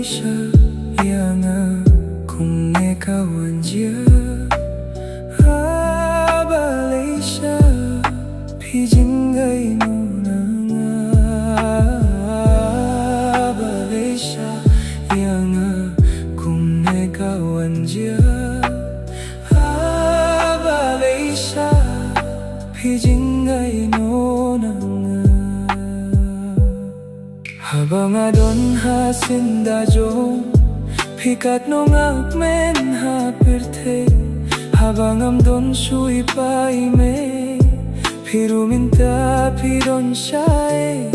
Malaysia yang kung kawan dia Malaysia pijin gay mo Malaysia yang kung kawan dia Malaysia pijin gay mo habang adon hasinda jo pikat no ngak men hapirte habang amdon shui pai me piru minta piron shae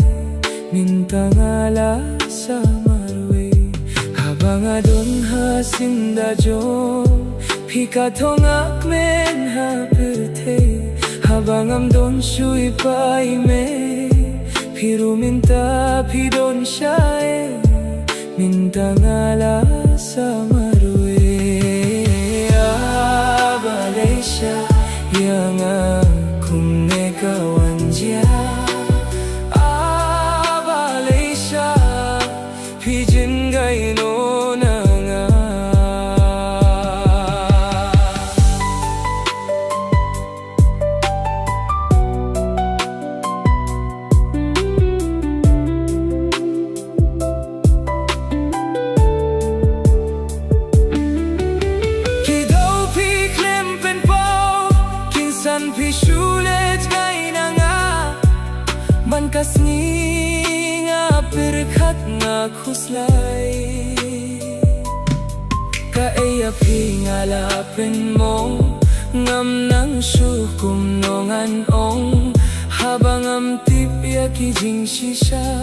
minta ngala sa marwe habang adon hasinda jo pikat no ngak men hapirte habang amdon shui pai me piru minta pidon shae minta ngala sa marwe Malaysia yang kung kawan dia Malaysia pijin gay no nga pi shulet ngay na nga man kasni nga perkat nga khuslay kaaya pi nga lapin mo ngam nang syukum nongan ong habang am tipya kijing shisha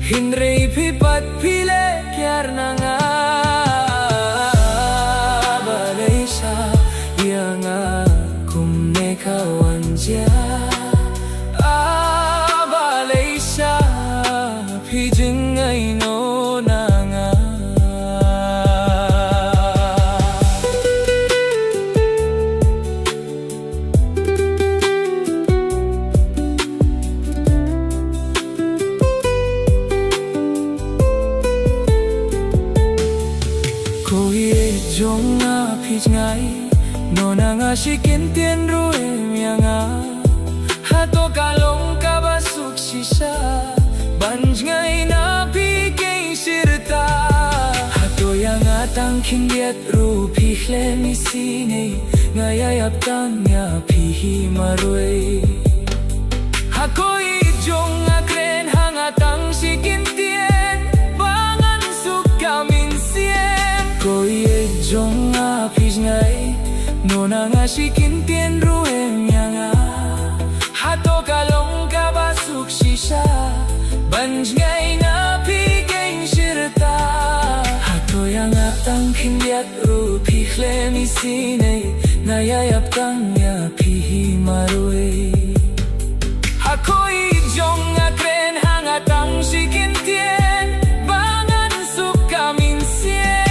hinrei pi pat pile kyar na nga Malaysia yang kawan dia Malaysia pijin ngay no nga ko ye jong nga pij ngay no nga shikin tien ruwe mianga hato kalong kabasuk shisha banj ngay na pigay sirta hato yang atang kindiat ru pihle ni sine ngayayap tang ya pihi marwe hako ijong akren hangatang shikin tien bangan sukamin siem ko ijong apij ngay nona nga shikin tien ruem yang hato kalong kabasuk shisha banj ngay na pigay shirta hato yang atang kindiat ru pihle ni sine ngayayap tang ya pihi marwe hako ijong akren hangatang shikin tien bangan sukamin siem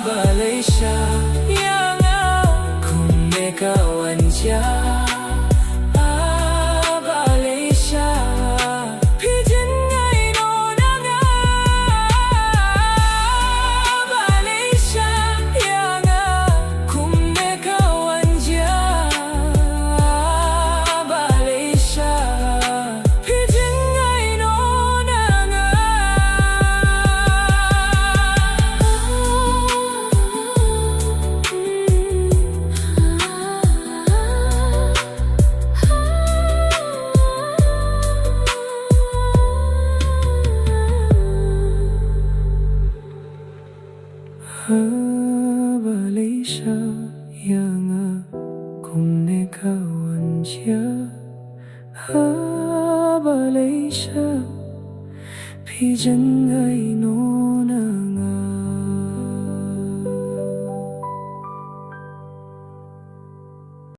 Malaysia yang kung kawan dia Malaysia pijin ngay no nga Malaysia yang kung kawan dia Malaysia pijin ngay no nga Malaysia yang kung kawan dia Malaysia pijin ngay no